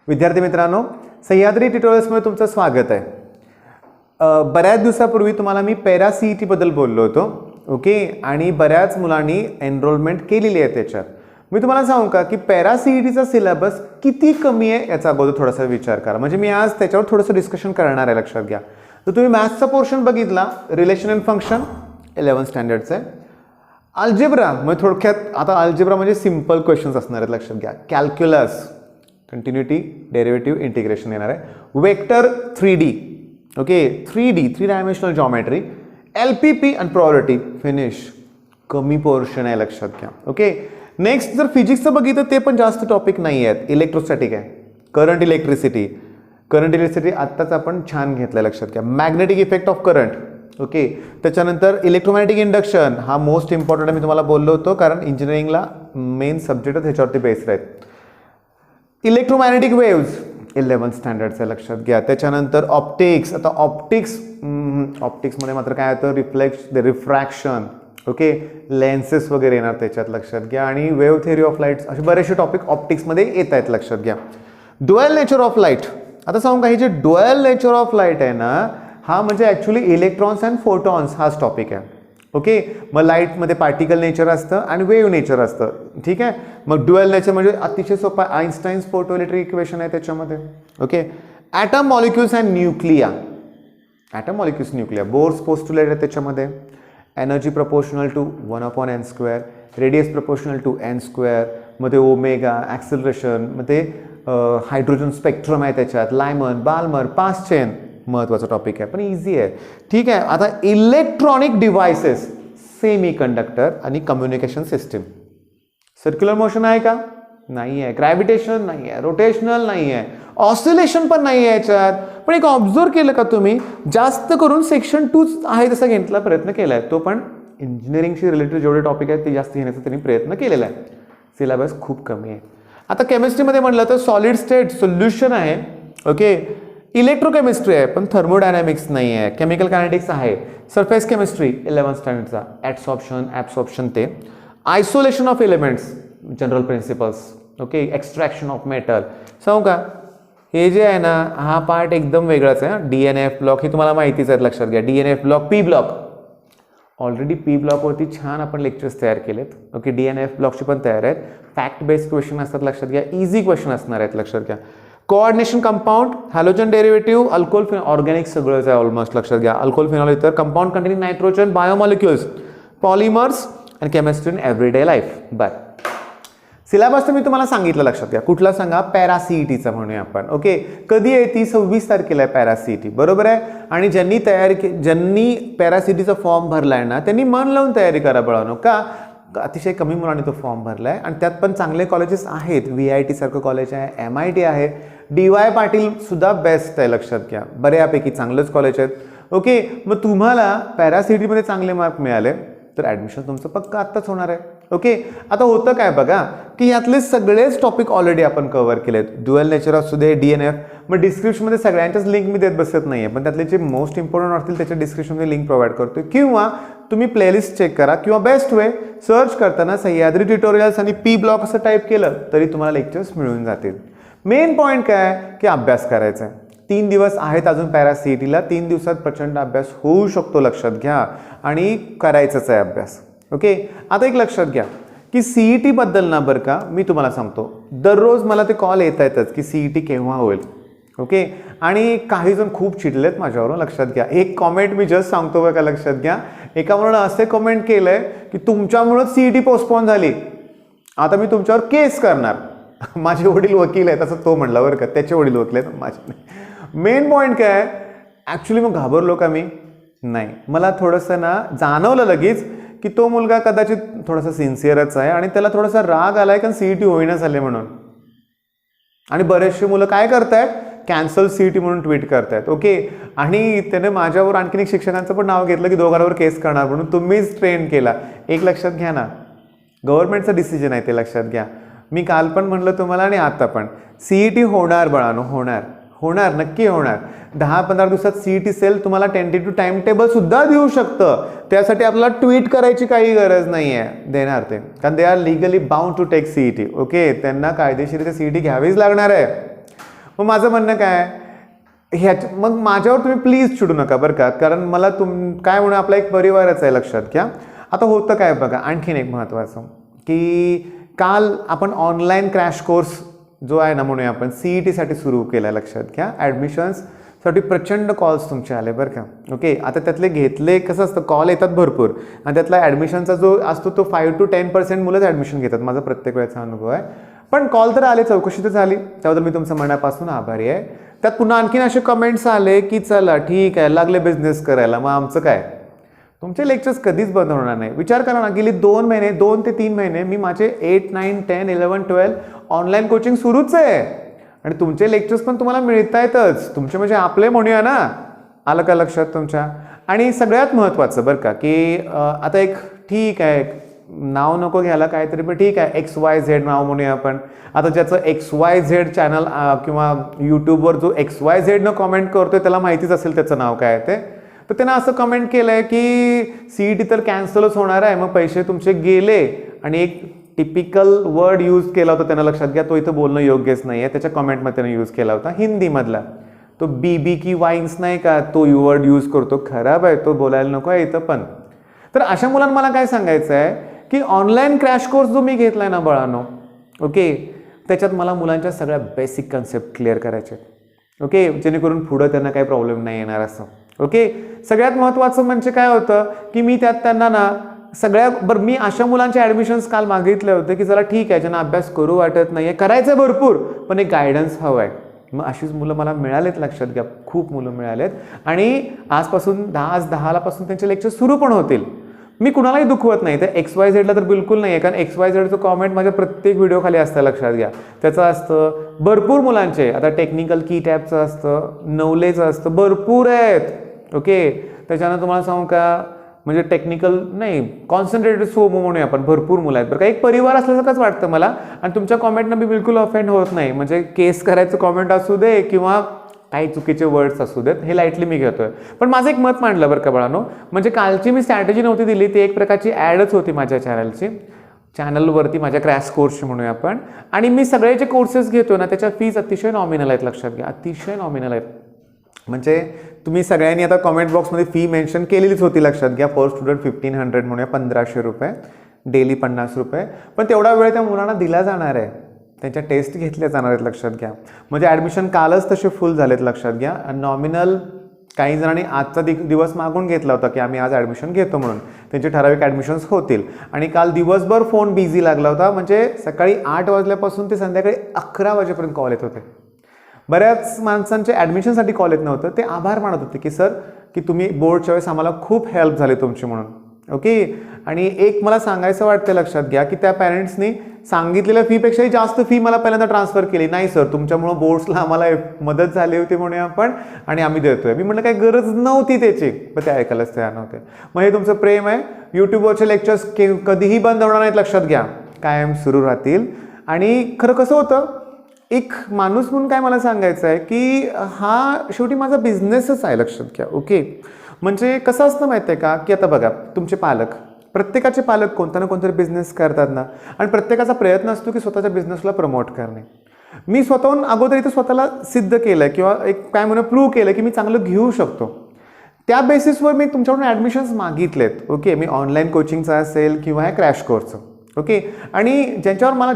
विद्यार्थी मित्रांनो, सह्याद्री ट्युटोरियल्समध्ये तुमचं स्वागत आहे. बऱ्याच दिवसापूर्वी तुम्हाला मी पेरा CET बद्दल बोललो होतो. ओके, आणि बऱ्याच मुलांनी एनरोलमेंट केलेली आहे त्याच्यात. मी तुम्हाला सांगू का की पेरा CETचा सिलेबस किती कमी आहे याचा अगोदर थोडासा विचार करा. म्हणजे मी आज त्याच्यावर थोडंसं डिस्कशन करणार आहे, लक्षात घ्या. तर तुम्ही मॅथ्सचा पोर्शन बघितला, रिलेशन अँड फंक्शन 11th स्टँडर्डचं आहे. अल्जेब्रा म्हणजे थोडक्यात आता अल्जेब्रा म्हणजे सिंपल क्वेश्चन्स असणार आहेत, लक्षात घ्या. कॅल्क्युलस, कंटिन्युटी, डेरिव्हेटिव्ह, इंटिग्रेशन येणार आहे. Vector 3D, okay, 3D 3 dimensional geometry, LPP आणि प्रोबॅबिलिटी फिनिश. कमी पोर्शन आहे, लक्षात घ्या. ओके, नेक्स्ट जर फिजिक्सचं बघितलं ते पण जास्त टॉपिक नाही आहेत. इलेक्ट्रोस्टॅटिक आहे, करंट इलेक्ट्रिसिटी आत्ताच आपण छान घेतलं, लक्षात घ्या. Magnetic effect of current, okay. त्याच्यानंतर इलेक्ट्रोमॅग्नेटिक इंडक्शन, हा मोस्ट इम्पॉर्टंट आहे, मी तुम्हाला बोललो होतो, कारण इंजिनिअरिंगला मेन सब्जेक्ट ह्याच्यावरती बेस्ड आहेत. इलेक्ट्रोमॅग्नेटिक वेव्स 11th स्टँडर्डचं आहे, लक्षात घ्या. त्याच्यानंतर ऑप्टिक्स. आता ऑप्टिक्समध्ये मात्र काय होतं, रिफ्रॅक्शन, ओके, लेन्सेस वगैरे येणार त्याच्यात, लक्षात घ्या. आणि वेव्ह थिअरी ऑफ लाईट, असे बरेचसे टॉपिक ऑप्टिक्समध्ये येत आहेत, लक्षात घ्या. Dual nature of light. आता सांगू का, हे जे ड्युअल नेचर ऑफ लाईट आहे ना, हा म्हणजे ॲक्च्युली इलेक्ट्रॉन्स अँड फोटॉन्स हाच टॉपिक आहे. ओके, मग लाईटमध्ये पार्टिकल नेचर असतं आणि वेव्ह नेचर असतं, ठीक आहे. मग ड्युअल नेचर म्हणजे अतिशय सोपा, आइन्स्टाईन्स फोटो इलेक्ट्रिक इक्वेशन आहे त्याच्यामध्ये. Okay, atom molecules and nuclei. Bohr's postulate आहे त्याच्यामध्ये. Energy proportional to 1/n², radius proportional to n², मध्ये ओमेगा, ॲक्सिलरेशन, मध्ये हायड्रोजन स्पेक्ट्रम आहे त्याच्यात, लायमन, बाल्मर, पास चेन, महत्त्वाचा टॉपिक आहे पण इझी आहे, ठीक आहे. आता इलेक्ट्रॉनिक डिव्हायसेस, सेमी कंडक्टर आणि कम्युनिकेशन सिस्टीम. सर्क्युलर मोशन आहे का? नाही आहे. ग्रॅव्हिटेशन नाही आहे, रोटेशनल नाही आहे, ऑसिलेशन पण नाही आहे याच्यात. पण एक ऑब्झर्व केलं का तुम्ही, जास्त करून सेक्शन 2 आहे तसा घेण्याचा प्रयत्न केला आहे. तो पण इंजिनिअरिंगशी रिलेटेड जेवढे टॉपिक आहेत ते जास्त घेण्याचा त्यांनी प्रयत्न केलेला आहे. सिलेबस खूप कमी आहे. आता केमिस्ट्रीमध्ये म्हटलं तर सॉलिड स्टेट सोल्युशन आहे, ओके. इलेक्ट्रोकेमिस्ट्री आहे पण थर्मोडायनॅमिक्स नाही आहे. केमिकल कायनेटिक्स आहे. सरफेस केमिस्ट्री 11th स्टँडर्डचा, ॲब्सॉर्प्शन ते. Isolation of elements, general principles, okay. Extraction of metal. सांगू का, हे जे आहे ना, हा पार्ट एकदम वेगळाच आहे. DNF ब्लॉक हे तुम्हाला माहितीच आहे, लक्षात घ्या. DNF block, P block, already P ब्लॉकवरती छान आपण लेक्चर्स तयार केलेत, ओके. DNF ब्लॉकचे पण तयार आहेत. फॅक्ट बेस्ड क्वेश्चन असतात, लक्षात घ्या. इझी क्वेश्चन असणार आहेत, लक्षात घ्या. Coordination compound, halogen derivative, alcohol phenol, organic सगळंच आहे ऑलमोस्ट, लक्षात घ्या. अल्कोहोल फिनॉल इतर compound containing nitrogen, biomolecules, polymers आणि केमिस्ट्री इन एव्हरीडे लाईफ. बरं, सिलेबस तर मी तुम्हाला सांगितलं, लक्षात घ्या. कुठला सांगा, पेरा CETचा म्हणूया आपण, ओके. कधी आहे ती? 26 तारखेला आहे पेरा CET, बरोबर आहे. आणि ज्यांनी पेरा CETचा फॉर्म भरला आहे ना, त्यांनी मन लावून तयारी करा बळानो. का? अतिशय कमी मुलांनी तो फॉर्म भरला आहे आणि त्यात पण चांगले कॉलेजेस आहेत. VIT सारखं कॉलेज आहे, MIT आहे, DY पाटील सुद्धा बेस्ट आहे, लक्षात घ्या. बऱ्यापैकी चांगलंच कॉलेज आहेत, ओके. मग तुम्हाला पेरा CETमध्ये चांगले मार्क मिळाले तर ॲडमिशन तुमचं पक्का आत्ताच होणार आहे, ओके. आता होतं काय बघा, की यातले सगळेच टॉपिक ऑलरेडी आपण कव्हर केलेत. ड्युअल नेचर असू दे, DNF. मग डिस्क्रिप्शनमध्ये सगळ्यांच्याच लिंक मी देत बसत नाही आहे, पण त्यातले जे मोस्ट इम्पॉर्टंट असतील त्याच्या डिस्क्रिप्शनमध्ये लिंक प्रोव्हाइड करतो. किंवा तुम्ही प्लेलिस्ट चेक करा, किंवा बेस्ट वे सर्च करताना सह्याद्री ट्युटोरियल्स आणि P ब्लॉक असं टाईप केलं तरी तुम्हाला लेक्चर्स मिळून जातील. मेन पॉईंट काय की अभ्यास करायचा आहे. 3 दिवस आहेत अजून पेरा CETला. 3 दिवसात प्रचंड अभ्यास होऊ शकतो, लक्षात घ्या. आणि करायचंच आहे अभ्यास, ओके. आता एक लक्षात घ्या की CET बद्दल ना, बरं का, मी तुम्हाला सांगतो, दररोज मला ते कॉल येत आहेतच की CET केव्हा होईल, ओके. आणि काही जण खूप चिडलेत माझ्यावरून, लक्षात घ्या. एक कॉमेंट मी जस्ट सांगतो बघा, लक्षात घ्या. एका मुलानं असे कमेंट केलंय की तुमच्यामुळं CET पोस्टपोन झाली, आता मी तुमच्यावर केस करणार. माझे वडील वकील आहेत असं तो म्हणला, बरं का. त्याचे वडील वकील आहेत, माझे. मेन पॉईंट काय, ॲक्च्युली मग घाबरलो का मी? नाही. मला थोडंसं ना जाणवलं लगेच की तो मुलगा कदाचित थोडासा सिन्सिअरच आहे आणि त्याला थोडासा राग आलाय कारण CET होईना झाले म्हणून. आणि बरेचसे मुलं काय करतायत, कॅन्सल CET म्हणून ट्विट करतायत, ओके. आणि त्याने माझ्यावर आणखीन एक शिक्षकांचं पण नाव घेतलं की दोघांवर केस करणार म्हणून. तुम्हीच ट्रेन केला. एक लक्षात घ्या ना, गव्हर्नमेंटचं डिसिजन आहे ते, लक्षात घ्या. मी काल पण म्हटलं तुम्हाला आणि आता पण, CET होणार बळानो, होणार, नक्की होणार. 10-15 दिवसात CET सेल तुम्हाला टेंटेटिव्ह टाइम टेबल सुद्धा देऊ शकतं. त्यासाठी आपल्याला ट्विट करायची काही गरज नाही आहे, देणार ते. कारण they are legally bound to take CET, okay. त्यांना कायदेशीर CET घ्यावीच लागणार आहे. मग माझं म्हणणं काय, मग माझ्यावर तुम्ही प्लीज चिडू नका बरं का, कारण मला काय म्हणून आपला एक परिवारच आहे, लक्षात घ्या. आता होतं काय बघा, आणखीन एक महत्त्वाचं की काल आपण ऑनलाईन क्रॅश कोर्स जो आहे ना म्हणूया आपण CET सुरू केला, लक्षात घ्या. ॲडमिशन्ससाठी प्रचंड कॉल्स तुमचे आले बरं का. ओके, आता त्यातले घेतले कसं असतं, कॉल येतात भरपूर आणि त्यातला ॲडमिशनचा जो असतो तो 5 to 10% मुलंच ॲडमिशन घेतात, माझा प्रत्येक वेळेचा अनुभव आहे. पण कॉल तर आले, चौकशी तर झाली, त्याबद्दल मी तुमचं मनापासून आभारी आहे. त्यात पुन्हा आणखीन असे कमेंट्स आले की चला ठीक आहे, लागले बिझनेस करायला, मग आमचं काय. तुमचे लेक्चर्स कधीच बंद होणार नाही. विचार करा ना, गेली 2 ते 3 महिने मी माझे 8, 9, 10, 11, 12 ऑनलाईन कोचिंग सुरूच आहे आणि तुमचे लेक्चर्स पण तुम्हाला मिळतायतच. तुमचे म्हणजे आपले म्हणूया ना, आलं का लक्षात तुमच्या. आणि सगळ्यात महत्त्वाचं बरं का की आता एक ठीक आहे, नाव नको घ्यायला काहीतरी, पण ठीक आहे, XYZ नाव म्हणूया आपण. आता ज्याचं XYZ चॅनल किंवा यूट्यूबवर जो XYZ कॉमेंट करतोय त्याला माहितीच असेल त्याचं नाव काय ते. तर त्यानं असं कमेंट केलं आहे की CET तर कॅन्सलच होणार आहे, मग पैसे तुमचे गेले. आणि एक टिपिकल वर्ड यूज केला होता त्यानं, लक्षात घ्या, तो इथं बोलणं योग्यच नाही आहे. त्याच्या कमेंटमध्ये त्यानं यूज केला होता हिंदीमधला, तो BB की वाईन्स नाही का, तो वर्ड यूज करतो, खराब आहे, तो बोलायला नको आहे इथं पण. तर अशा मुलांना मला काय सांगायचं आहे की ऑनलाईन क्रॅश कोर्स जो मी घेतला आहे ना बाळांनो, ओके, त्याच्यात मला मुलांच्या सगळ्या बेसिक कन्सेप्ट क्लिअर करायचे, ओके, जेणेकरून पुढं त्यांना काही प्रॉब्लेम नाही येणार असं. ओके, सगळ्यात महत्त्वाचं म्हणजे काय होतं की मी त्यात त्यांना ना मी अशा मुलांचे ॲडमिशन्स काल मागितले होते की जरा ठीक आहे, ज्यांना अभ्यास करू वाटत नाही आहे, करायचं आहे भरपूर, पण एक गायडन्स हवं आहे. मग अशीच मुलं मला मिळालेत, लक्षात घ्या, खूप मुलं मिळालेत. आणि आजपासून 10 पासून त्यांचे लेक्चर सुरू पण होतील. मी कुणालाही दुखवत नाही, तर XYZला तर बिलकुल नाही आहे, कारण XYZचं कॉमेंट माझ्या प्रत्येक व्हिडिओ खाली असतं, लक्षात घ्या. त्याचं असतं भरपूर मुलांचे, आता टेक्निकल की टॅबचं असतं, नवलेचं असतं, भरपूर आहेत. ओके, त्याच्यानं तुम्हाला सांगू का, म्हणजे टेक्निकल नाही, कॉन्सन्ट्रेटेड सोमो म्हणूया आपण, भरपूर मुलं आहेत बरं का. एक परिवार असल्यासारखंच वाटतं मला. आणि तुमच्या कॉमेंटनं मी बिलकुल ऑफेंड होत नाही, म्हणजे केस करायचं कॉमेंट असू दे किंवा काही चुकीचे वर्ड्स असू देत, हे लाईटली मी घेतोय. पण माझं एक मत मांडलं बरं का बाळांनो, म्हणजे कालची मी स्ट्रॅटेजी नव्हती दिली, ती एक प्रकारची ॲडच होती माझ्या चॅनलवरती, माझ्या क्रॅश कोर्सची म्हणूया आपण. आणि मी सगळे जे कोर्सेस घेतो ना त्याच्या फीज अतिशय नॉमिनल आहेत, लक्षात घ्या, अतिशय नॉमिनल आहेत. म्हणजे तुम्ही सगळ्यांनी आता कॉमेंट बॉक्समध्ये फी मेन्शन केलेलीच होती, लक्षात घ्या. फॉर स्टुडंट 1500 म्हणूया, 1500 रुपये, डेली 50 रुपये. पण तेवढा वेळ त्या मुलांना दिला जाणार आहे, त्यांच्या टेस्ट घेतल्या जाणार आहेत, लक्षात घ्या. म्हणजे ॲडमिशन कालच तसे फुल झालेत, लक्षात घ्या. नॉमिनल काही जणांनी आजचा दिवस मागून घेतला होता की आम्ही आज ॲडमिशन घेतो म्हणून, त्यांचे ठराविक ॲडमिशन्स होतील. आणि काल दिवसभर फोन बिझी लागला होता, म्हणजे सकाळी 8 वाजल्यापासून ते संध्याकाळी 11 वाजेपर्यंत कॉल येत होते. बऱ्याच माणसांचे ॲडमिशनसाठी कॉल येत नव्हतं, ते आभार मानत होते की सर की तुम्ही बोर्डच्या वेळेस आम्हाला खूप हेल्प झाली तुमची म्हणून. ओके, आणि एक मला सांगायचं वाटतं, लक्षात घ्या, की त्या पॅरेंट्सनी सांगितलेल्या फीपेक्षाही जास्त फी मला पहिल्यांदा ट्रान्सफर केली. नाही सर, तुमच्यामुळं बोर्ड्सला आम्हाला मदत झाली होती म्हणूया आपण, आणि आम्ही देतोय. मी म्हटलं काही गरज नव्हती त्याची, पण ते ऐकायलाच तयार नव्हते. मग हे तुमचं प्रेम आहे. यूट्यूबवरचे लेक्चर्स कधीही बंद होणार नाहीत, लक्षात घ्या, कायम सुरू राहतील. आणि खरं कसं होतं, एक माणूस म्हणून काय मला सांगायचं आहे की हा शेवटी माझा बिझनेसच आहे, लक्षात घ्या. ओके, म्हणजे कसं असतं माहिती आहे का, की आता बघा, तुमचे पालक, प्रत्येकाचे पालक कोणता ना कोणतरी बिझनेस करतात ना, आणि प्रत्येकाचा प्रयत्न असतो की स्वतःच्या बिझनेसला प्रमोट करणे. मी स्वतःहून अगोदर इथं स्वतःला सिद्ध केलं किंवा एक काय म्हणून प्रूव्ह केलं की मी चांगलं घेऊ शकतो. त्या बेसिसवर मी तुमच्याकडून ॲडमिशन्स मागितलेत. ओके, मी ऑनलाईन कोचिंगचा असेल किंवा ह्या क्रॅश कोर्सचं. ओके, आणि ज्यांच्यावर मला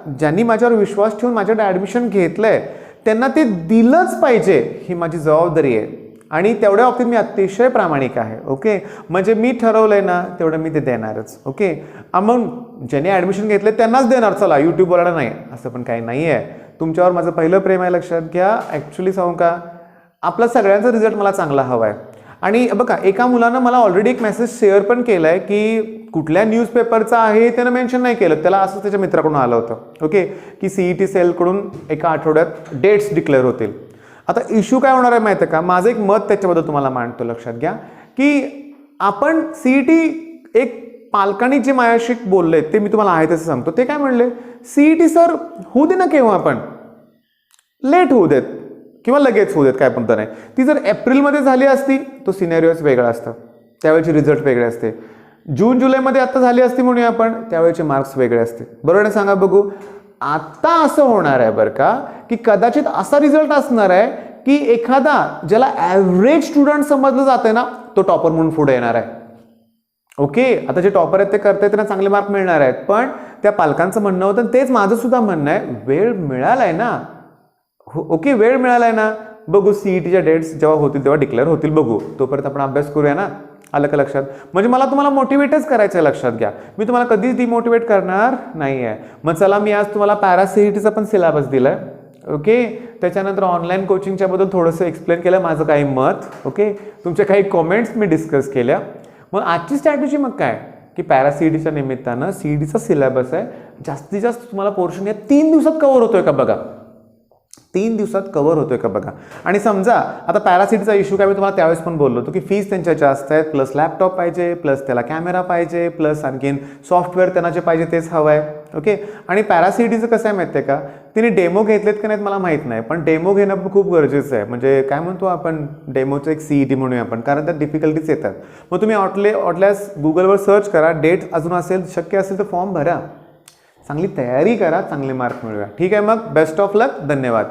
ज्यांनी माझ्यावर विश्वास ठेवून माझ्याकडे ॲडमिशन घेतलं आहे त्यांना ते दिलंच पाहिजे, ही माझी जबाबदारी आहे. आणि तेवढ्या बाबतीत मी अतिशय प्रामाणिक आहे. ओके, म्हणजे मी ठरवलं आहे ना तेवढं मी ते देणारच. ओके, मग ज्यांनी ॲडमिशन घेतले त्यांनाच देणार, चला यूट्यूबवाला नाही असं पण काही नाही आहे. तुमच्यावर माझं पहिलं प्रेम आहे, लक्षात घ्या. ॲक्च्युली सांगू का, आपला सगळ्यांचा रिझल्ट मला चांगला हवा आहे. आणि बघा, एका मुलानं मला ऑलरेडी एक मेसेज शेअर पण केला आहे की कुठल्या न्यूजपेपरचा आहे त्यानं मेन्शन नाही केलं, त्याला असं त्याच्या मित्राकडून आलं होतं. ओके, की CET सेलकडून एका आठवड्यात डेट्स डिक्लेअर होतील. आता इश्यू काय होणार आहे माहिती आहे का, माझं एक मत त्याच्याबद्दल तुम्हाला मांडतो, लक्षात घ्या, की आपण CET, एक पालकांनी जे माझ्याशी बोलले ते मी तुम्हाला आहे तसं सांगतो. ते काय म्हणले, CET सर होऊ दे ना, केव्हा पण लेट होऊ देत किंवा लगेच होऊ देत, काय पण तर नाही. ती जर एप्रिलमध्ये झाली असती तो सिनेरियोच वेगळा असतं, त्यावेळेचे रिझल्ट वेगळे असते. जून जुलैमध्ये आता झाली असती म्हणूया आपण, त्यावेळेचे मार्क्स वेगळे असते. बरोबर आहे, सांगा बघू. आता असं होणार आहे बरं का, की कदाचित असा रिझल्ट असणार आहे की एखादा ज्याला ॲव्हरेज स्टुडंट समजलं जाते ना, तो टॉपर म्हणून पुढे येणार आहे. ओके, आता जे टॉपर आहेत ते करतायत त्यांना चांगले मार्क मिळणार आहेत, पण त्या पालकांचं म्हणणं होतं, तेच माझं सुद्धा म्हणणं आहे, वेळ मिळालाय ना. ओके, वेळ मिळालाय ना, बघू सीईटीच्या डेट्स जेव्हा होतील तेव्हा डिक्लेअर होतील, बघू, तोपर्यंत आपण अभ्यास करूया ना. आलं का लक्षात? म्हणजे मला तुम्हाला मोटिवेटच करायचं आहे, लक्षात घ्या. मी तुम्हाला कधीच डिमोटिवेट करणार नाही आहे. मग चला, मी आज तुम्हाला पॅरा सीईटीचा पण सिलेबस दिलाय. ओके, त्याच्यानंतर ऑनलाईन कोचिंगच्या बद्दल थोडंसं एक्सप्लेन केलं, माझं काही मत. ओके, तुमच्या काही कॉमेंट्स मी डिस्कस केल्या. मग आजची स्ट्रॅटेजी मग काय, की पॅरा सीईटीच्या निमित्तानं सीईटीचा सिलेबस आहे, जास्तीत जास्त तुम्हाला पोर्शन या 3 दिवसात कव्हर होतोय का बघा. 3 दिवसात कव्हर होतोय का बघा. आणि समजा आता पॅरा सीईटीचा इश्यू काय, मी तुम्हाला त्यावेळेस पण बोललो होतो की फीस त्यांच्या जास्त आहेत, प्लस लॅपटॉप पाहिजे, प्लस त्याला कॅमेरा पाहिजे, प्लस आणखीन सॉफ्टवेअर त्यांना जे पाहिजे तेच हवं आहे. ओके, आणि पॅरा सीईटीचं कसं आहे माहिती आहे का, तिने डेमो घेतलेत का नाहीत मला माहीत नाही, पण डेमो घेणं पण खूप गरजेचं आहे. म्हणजे काय म्हणतो आपण, डेमोचं एक सीईटी म्हणूया आपण, कारण त्यात डिफिकल्टीज येतात. मग तुम्ही ऑटल्यास गुगलवर सर्च करा, डेट अजून असेल, शक्य असेल तर फॉर्म भरा, चांगली तयारी करा, चांगले मार्क मिळवा. ठीक आहे, मग बेस्ट ऑफ लक, धन्यवाद.